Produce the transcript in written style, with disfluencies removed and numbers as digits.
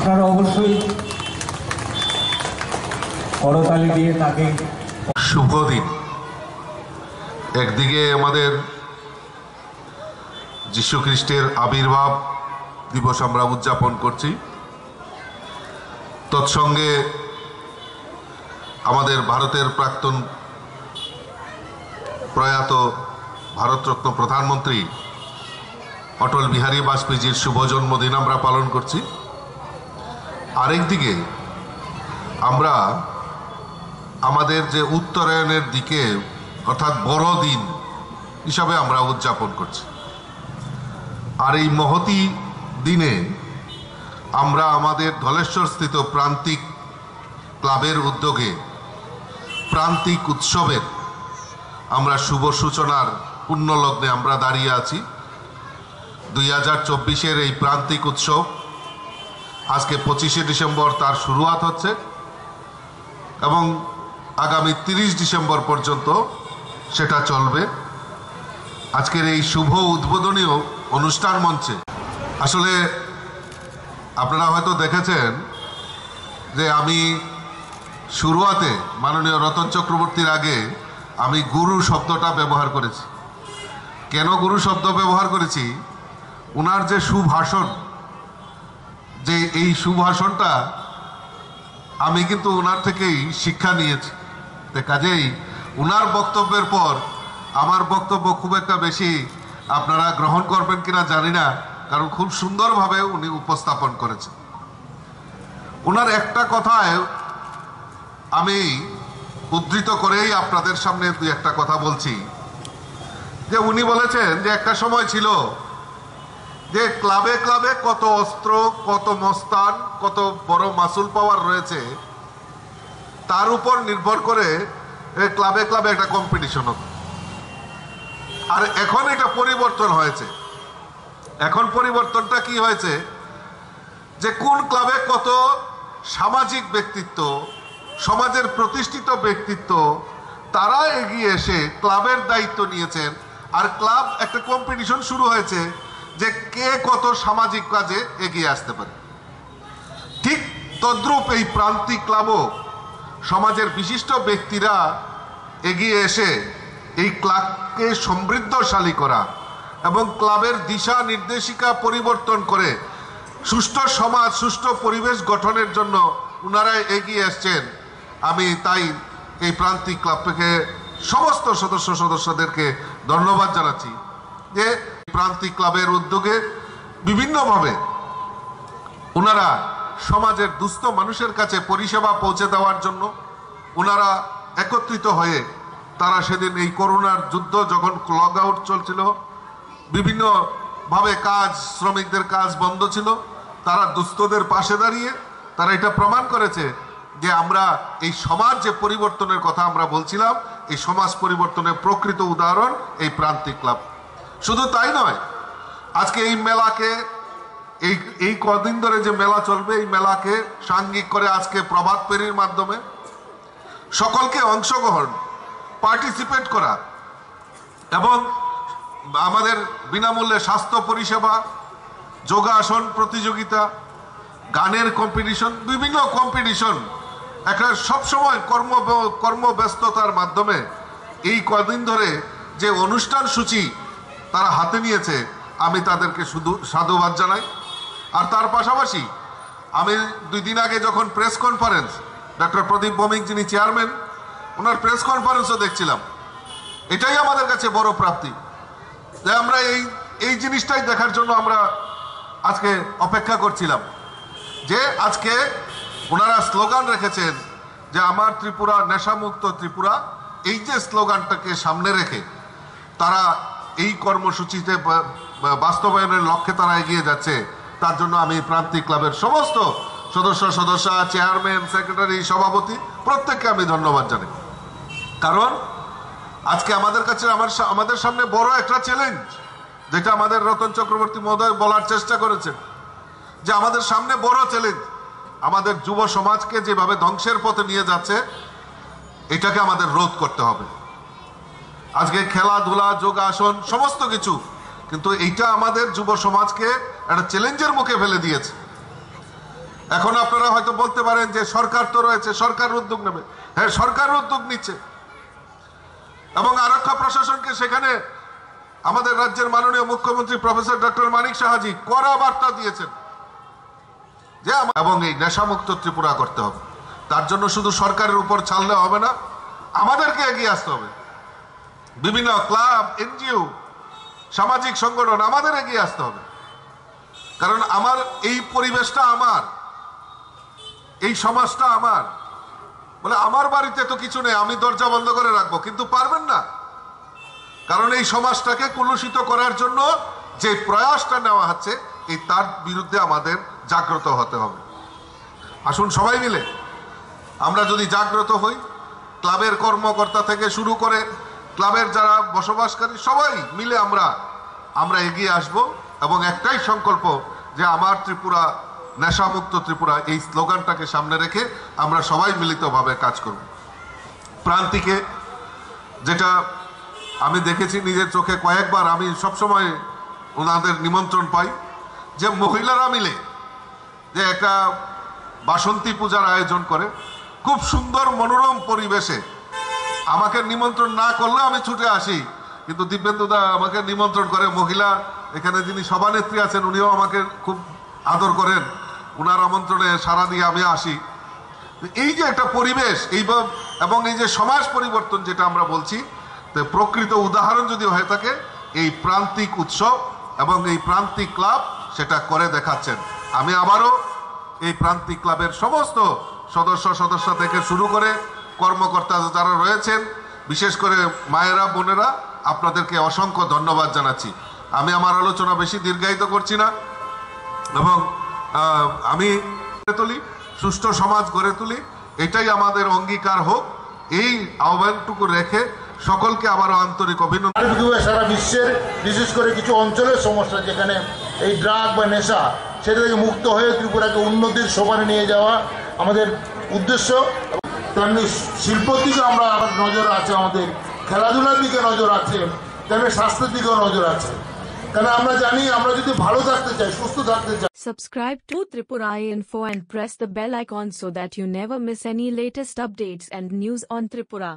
আপনারা অবশ্যই করতালি দিয়ে তাকে শুভ দিন। একদিকে আমাদের যীশু খ্রিস্টের আবির্ভাব দিবস আমরা উদযাপন করছি, তৎসঙ্গে আমাদের ভারতের প্রাক্তন প্রয়াত ভারতরত্ন প্রধানমন্ত্রী অটল বিহারী বাজপেয়ীজির শুভ জন্মদিন আমরা পালন করছি। আরেকদিকে আমরা আমাদের যে উত্তরায়ণের দিকে অর্থাৎ বড়দিন হিসাবে আমরা উদযাপন করছি। আর এই মহতী দিনে আমরা আমাদের ধলেশ্বর স্থিত প্রান্তিক ক্লাবের উদ্যোগে প্রান্তিক উৎসবের আমরা শুভ সূচনার পুণ্যলগ্নে আমরা দাঁড়িয়ে আছি। 2024-এর এই প্রান্তিক উৎসব আজকে 25শে ডিসেম্বর তার শুরুয়াত হচ্ছে এবং আগামী 30 ডিসেম্বর পর্যন্ত সেটা চলবে। আজকের এই শুভ উদ্বোধনীয় অনুষ্ঠান মঞ্চে আসলে আপনারা হয়তো দেখেছেন যে আমি শুরুয়াতে মাননীয় রতন চক্রবর্তীর আগে আমি গুরু শব্দটা ব্যবহার করেছি। কেন গুরু শব্দ ব্যবহার করেছি? ওনার যে সুভাষণ, যে এই সুভাষণটা আমি কিন্তু ওনার থেকেই শিক্ষা নিয়েছি। কাজেই ওনার বক্তব্যের পর আমার বক্তব্য খুব একটা বেশি আপনারা গ্রহণ করবেন কিনা জানি না, কারণ খুব সুন্দরভাবে উনি উপস্থাপন করেছেন। ওনার একটা কথায় আমি উদ্ধৃত করেই আপনাদের সামনে দুই একটা কথা বলছি, যে উনি বলেছেন যে একটা সময় ছিল যে ক্লাবে ক্লাবে কত অস্ত্র, কত মস্তান, কত বড় মাসুল পাওয়ার রয়েছে, তার উপর নির্ভর করে ক্লাবে ক্লাবে একটা কম্পিটিশন হতো। আর এখন এটা পরিবর্তন হয়েছে। এখন পরিবর্তনটা কি হয়েছে, যে কোন ক্লাবে কত সামাজিক ব্যক্তিত্ব, সমাজের প্রতিষ্ঠিত ব্যক্তিত্ব, তারা এগিয়ে এসে ক্লাবের দায়িত্ব নিয়েছেন। আর ক্লাব একটা কম্পিটিশন শুরু হয়েছে যে কে কত সামাজিক কাজে এগিয়ে আসতে পারে। ঠিক তদ্রূপ এই প্রান্তিক ক্লাবও সমাজের বিশিষ্ট ব্যক্তিরা এগিয়ে এসে এই ক্লাবকে সমৃদ্ধশালী করা এবং ক্লাবের দিশা নির্দেশিকা পরিবর্তন করে সুষ্ঠু সমাজ, সুষ্ঠু পরিবেশ গঠনের জন্য ওনারাই এগিয়ে আসছেন। আমি তাই এই প্রান্তিক ক্লাব থেকে সমস্ত সদস্যদেরকে ধন্যবাদ জানাচ্ছি যে প্রান্তিক ক্লাবের উদ্যোগে বিভিন্নভাবে ওনারা সমাজের দুস্থ মানুষের কাছে পরিষেবা পৌঁছে দেওয়ার জন্য ওনারা একত্রিত হয়ে তারা সেদিন এই করোনার যুদ্ধ যখন লক আউট চলছিল, বিভিন্নভাবে কাজ, শ্রমিকদের কাজ বন্ধ ছিল, তারা দুস্থদের পাশে দাঁড়িয়ে তারা এটা প্রমাণ করেছে যে আমরা এই সমাজ যে পরিবর্তনের কথা আমরা বলছিলাম, এই সমাজ পরিবর্তনের প্রকৃত উদাহরণ এই প্রান্তিক ক্লাব। শুধু তাই নয়, আজকে এই মেলাকে এই কদিন ধরে যে মেলা চলবে, এই মেলাকে সাঙ্গিক করে আজকে প্রভাত ফেরির মাধ্যমে সকলকে অংশগ্রহণ, পার্টিসিপেট করা এবং আমাদের বিনামূল্যে স্বাস্থ্য পরিষেবা, যোগাসন প্রতিযোগিতা, গানের কম্পিটিশন, বিভিন্ন কম্পিটিশন, একটা সবসময় কর্মব্যস্ততার মাধ্যমে এই কদিন ধরে যে অনুষ্ঠান সূচি তারা হাতে নিয়েছে, আমি তাদেরকে শুধু সাধুবাদ জানাই। আর তার পাশাপাশি আমি 2 দিন আগে যখন প্রেস কনফারেন্স, ডক্টর প্রদীপ ভৌমিক যিনি চেয়ারম্যান, ওনার প্রেস কনফারেন্সও দেখছিলাম। এটাই আমাদের কাছে বড় প্রাপ্তি যে আমরা এই জিনিসটাই দেখার জন্য আমরা আজকে অপেক্ষা করছিলাম, যে আজকে ওনারা স্লোগান রেখেছেন যে আমার ত্রিপুরা, নেশামুক্ত ত্রিপুরা। এই যে স্লোগানটাকে সামনে রেখে তারা এই কর্মসূচিতে বাস্তবায়নের লক্ষ্যে তারা এগিয়ে যাচ্ছে, তার জন্য আমি প্রান্তিক ক্লাবের সমস্ত সদস্য, চেয়ারম্যান, সেক্রেটারি, সভাপতি প্রত্যেককে আমি ধন্যবাদ জানাই। কারণ আজকে আমাদের সামনে বড় একটা চ্যালেঞ্জ, যেটা আমাদের রতন চক্রবর্তী মহোদয় বলার চেষ্টা করেছেন, যে আমাদের সামনে বড় চ্যালেঞ্জ আমাদের যুব সমাজকে যেভাবে ধ্বংসের পথে নিয়ে যাচ্ছে, এটাকে আমাদের রোধ করতে হবে। আজকে খেলাধুলা, যোগাসন সমস্ত কিছু, কিন্তু এইটা আমাদের যুব সমাজকে একটা চ্যালেঞ্জের মুখে ফেলে দিয়েছে। এখন আপনারা হয়তো বলতে পারেন যে সরকার তো রয়েছে, সরকার উদ্যোগ নেবে। হ্যাঁ, সরকার উদ্যোগ নিচ্ছে এবং আরক্ষা প্রশাসনকে সেখানে আমাদের রাজ্যের মাননীয় মুখ্যমন্ত্রী প্রফেসর ডক্টর মানিক সাহাজি কড়া বার্তা দিয়েছেন যে এবং এই নেশামুক্ত ত্রিপুরা করতে হবে। তার জন্য শুধু সরকারের উপর ছাড়লে হবে না, আমাদেরকে এগিয়ে আসতে হবে। বিভিন্ন ক্লাব, এনজিও, সামাজিক সংগঠন আমাদের এগিয়ে আসতে হবে। কারণ আমার এই পরিবেশটা আমার, এই সমাজটা আমার, বলে আমার বাড়িতে তো কিছু নেই, আমি দরজা বন্ধ করে রাখবো, কিন্তু পারবেন না। কারণ এই সমাজটাকে কলুষিত করার জন্য যে প্রয়াসটা নেওয়া হচ্ছে, এই তার বিরুদ্ধে আমাদের জাগ্রত হতে হবে। আসুন সবাই মিলে আমরা যদি জাগ্রত হই, ক্লাবের কর্মকর্তা থেকে শুরু করে ক্লাবের যারা বসবাসকারী সবাই মিলে আমরা এগিয়ে আসব এবং একটাই সংকল্প যে আমার ত্রিপুরা, নেশামুক্ত ত্রিপুরা, এই স্লোগানটাকে সামনে রেখে আমরা সবাই মিলিতভাবে কাজ করব। প্রান্তিকে যেটা আমি দেখেছি নিজের চোখে কয়েকবার, আমি সবসময় ওনাদের নিমন্ত্রণ পাই যে মহিলারা মিলে যে একটা বাসন্তী পূজার আয়োজন করে, খুব সুন্দর মনোরম পরিবেশে। আমাকে নিমন্ত্রণ না করলে আমি ছুটে আসি, কিন্তু দিব্যেন্দুদা আমাকে নিমন্ত্রণ করে। মহিলা এখানে যিনি সভানেত্রী আছেন উনিও আমাকে খুব আদর করেন, ওনার আমন্ত্রণে সাড়া দিয়ে আমি আসি। এই যে একটা পরিবেশ, এবং এই যে সমাজ পরিবর্তন যেটা আমরা বলছি, তো প্রকৃত উদাহরণ যদি হয়ে থাকে এই প্রান্তিক উৎসব এবং এই প্রান্তিক ক্লাব সেটা করে দেখাচ্ছেন। আমি আবারও এই প্রান্তিক ক্লাবের সমস্ত সদস্য থেকে শুরু করে কর্মকর্তা যারা রয়েছেন, বিশেষ করে মায়েরা, বোনেরা, আপনাদেরকে অসংখ্য ধন্যবাদ জানাচ্ছি। আমি আমার আলোচনা বেশি দীর্ঘায়িত করছি না এবং আমি তুলি সুষ্ঠু সমাজ গড়ে তুলি, এটাই আমাদের অঙ্গীকার হোক। এই আহ্বানটুকু রেখে সকলকে আবারও আন্তরিক অভিনন্দন। সারা বিশ্বের বিশেষ করে কিছু অঞ্চলের সমস্যা যেখানে এই ড্রাগ বা নেশা, সেটা থেকে মুক্ত হয়ে ত্রিপুরাকে উন্নতির সোপানে নিয়ে যাওয়া আমাদের উদ্দেশ্য। তেমনি শিল্পর দিকে আমরা নজর আছে, আমাদের খেলাধুলার দিকে নজর আছে, তেমনি স্বাস্থ্যের দিকেও নজর আছে। কারণ আমরা জানি আমরা যদি ভালো থাকতে চাই, সুস্থ থাকতে চাই। Subscribe to Tripura Info and press the bell icon so that you never miss any latest updates and news on Tripura.